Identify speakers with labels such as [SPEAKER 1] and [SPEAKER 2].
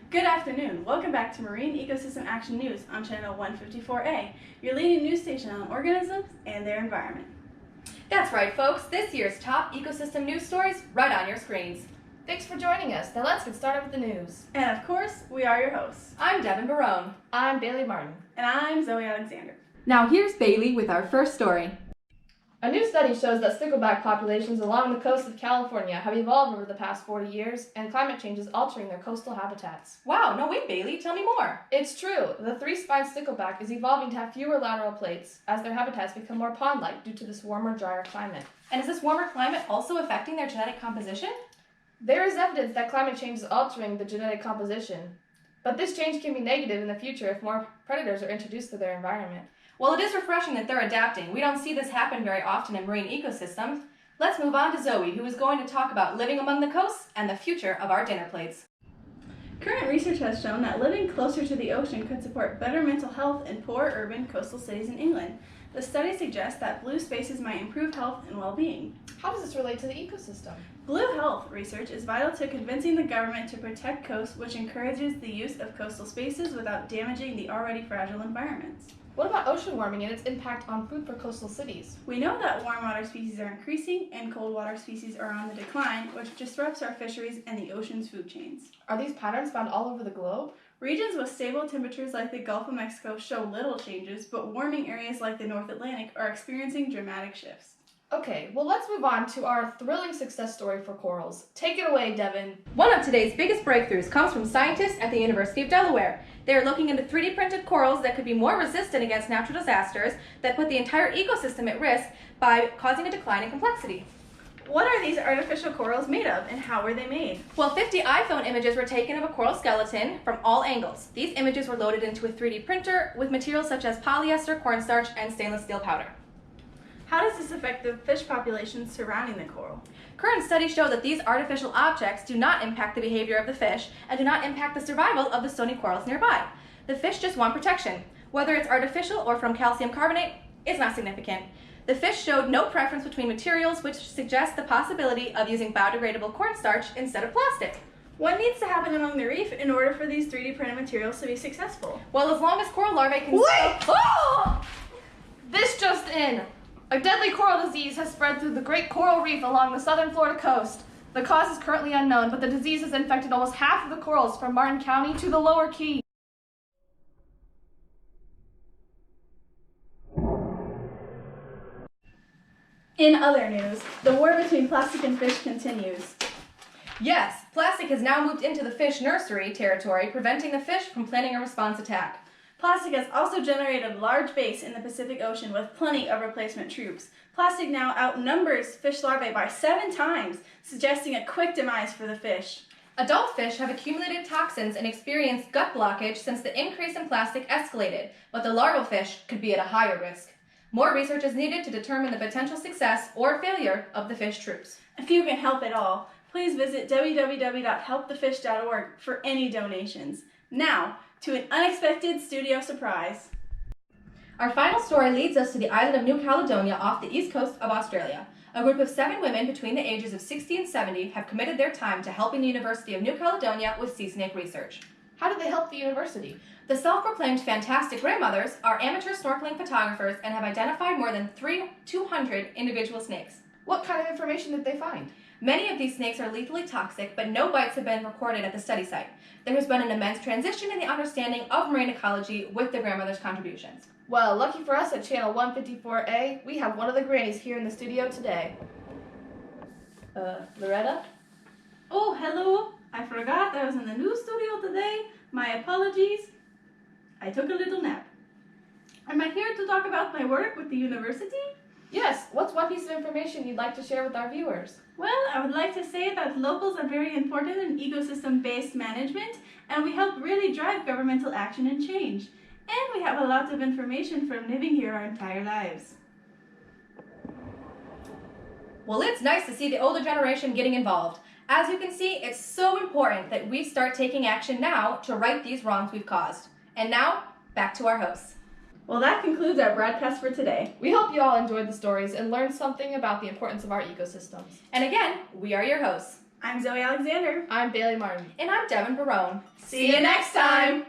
[SPEAKER 1] Good afternoon. Welcome back to Marine Ecosystem Action News on Channel 154A, your leading news station on organisms and their environment.
[SPEAKER 2] That's right, folks. This year's top ecosystem news stories right on your screens.
[SPEAKER 3] Thanks for joining us. Now let's get started with the news.
[SPEAKER 1] And of course, we are your hosts.
[SPEAKER 2] I'm Devin Barone.
[SPEAKER 3] I'm Bailey Martin.
[SPEAKER 1] And I'm Zoe Alexander.
[SPEAKER 2] Now here's Bailey with our first story.
[SPEAKER 3] A new study shows that stickleback populations along the coast of California have evolved over the past 40 years, and climate change is altering their coastal habitats.
[SPEAKER 2] Wow, no way, Bailey. Tell me more.
[SPEAKER 3] It's true. The three-spined stickleback is evolving to have fewer lateral plates as their habitats become more pond-like due to this warmer, drier climate.
[SPEAKER 2] And is this warmer climate also affecting their genetic composition?
[SPEAKER 3] There is evidence that climate change is altering the genetic composition, but this change can be negative in the future if more predators are introduced to their environment.
[SPEAKER 2] Well, it is refreshing that they're adapting. We don't see this happen very often in marine ecosystems. Let's move on to Zoe, who is going to talk about living among the coasts and the future of our dinner plates.
[SPEAKER 1] Current research has shown that living closer to the ocean could support better mental health in poor urban coastal cities in England. The study suggests that blue spaces might improve health and well-being.
[SPEAKER 3] How does this relate to the ecosystem?
[SPEAKER 1] Blue health research is vital to convincing the government to protect coasts, which encourages the use of coastal spaces without damaging the already fragile environments.
[SPEAKER 3] What about ocean warming and its impact on food for coastal cities?
[SPEAKER 1] We know that warm water species are increasing and cold water species are on the decline, which disrupts our fisheries and the ocean's food chains.
[SPEAKER 3] Are these patterns found all over the globe?
[SPEAKER 1] Regions with stable temperatures like the Gulf of Mexico show little changes, but warming areas like the North Atlantic are experiencing dramatic shifts.
[SPEAKER 3] Okay, well let's move on to our thrilling success story for corals. Take it away, Devin.
[SPEAKER 2] One of today's biggest breakthroughs comes from scientists at the University of Delaware. They are looking into 3D printed corals that could be more resistant against natural disasters that put the entire ecosystem at risk by causing a decline in complexity.
[SPEAKER 1] What are these artificial corals made of, and how were they made?
[SPEAKER 2] Well, 50 iPhone images were taken of a coral skeleton from all angles. These images were loaded into a 3D printer with materials such as polyester, cornstarch, and stainless steel powder.
[SPEAKER 1] How does this affect the fish populations surrounding the coral?
[SPEAKER 2] Current studies show that these artificial objects do not impact the behavior of the fish and do not impact the survival of the stony corals nearby. The fish just want protection. Whether it's artificial or from calcium carbonate, it's not significant. The fish showed no preference between materials, which suggests the possibility of using biodegradable cornstarch instead of plastic.
[SPEAKER 1] What needs to happen along the reef in order for these 3D printed materials to be successful?
[SPEAKER 2] Well, as long as coral larvae can...
[SPEAKER 3] Wait! Oh! This just in. A deadly coral disease has spread through the Great Coral Reef along the southern Florida coast. The cause is currently unknown, but the disease has infected almost half of the corals from Martin County to the Lower Key.
[SPEAKER 1] In other news, the war between plastic and fish continues.
[SPEAKER 2] Yes, plastic has now moved into the fish nursery territory, preventing the fish from planning a response attack.
[SPEAKER 1] Plastic has also generated a large base in the Pacific Ocean with plenty of replacement troops. Plastic now outnumbers fish larvae by 7 times, suggesting a quick demise for the fish.
[SPEAKER 2] Adult fish have accumulated toxins and experienced gut blockage since the increase in plastic escalated, but the larval fish could be at a higher risk. More research is needed to determine the potential success or failure of the fish troops.
[SPEAKER 1] If you can help at all, please visit www.helpthefish.org for any donations. Now, to an unexpected studio surprise.
[SPEAKER 2] Our final story leads us to the island of New Caledonia off the east coast of Australia. A group of 7 women between the ages of 60 and 70 have committed their time to helping the University of New Caledonia with sea snake research.
[SPEAKER 3] How did they help the university?
[SPEAKER 2] The self-proclaimed fantastic grandmothers are amateur snorkeling photographers and have identified more than 200 individual snakes.
[SPEAKER 3] What kind of information did they find?
[SPEAKER 2] Many of these snakes are lethally toxic, but no bites have been recorded at the study site. There has been an immense transition in the understanding of marine ecology with the grandmothers' contributions.
[SPEAKER 3] Well, lucky for us at Channel 154A, we have one of the grannies here in the studio today. Loretta?
[SPEAKER 1] Oh, hello. I forgot I was in the news studio today. My apologies. I took a little nap. Am I here to talk about my work with the university?
[SPEAKER 3] Yes, what's one piece of information you'd like to share with our viewers?
[SPEAKER 1] Well, I would like to say that locals are very important in ecosystem-based management, and we help really drive governmental action and change. And we have a lot of information from living here our entire lives.
[SPEAKER 2] Well, it's nice to see the older generation getting involved. As you can see, it's so important that we start taking action now to right these wrongs we've caused. And now, back to our hosts.
[SPEAKER 1] Well, that concludes our broadcast for today.
[SPEAKER 3] We hope you all enjoyed the stories and learned something about the importance of our ecosystems.
[SPEAKER 2] And again, we are your hosts.
[SPEAKER 1] I'm Zoe Alexander.
[SPEAKER 3] I'm Bailey Martin.
[SPEAKER 2] And I'm Devin Barone.
[SPEAKER 1] See you next time!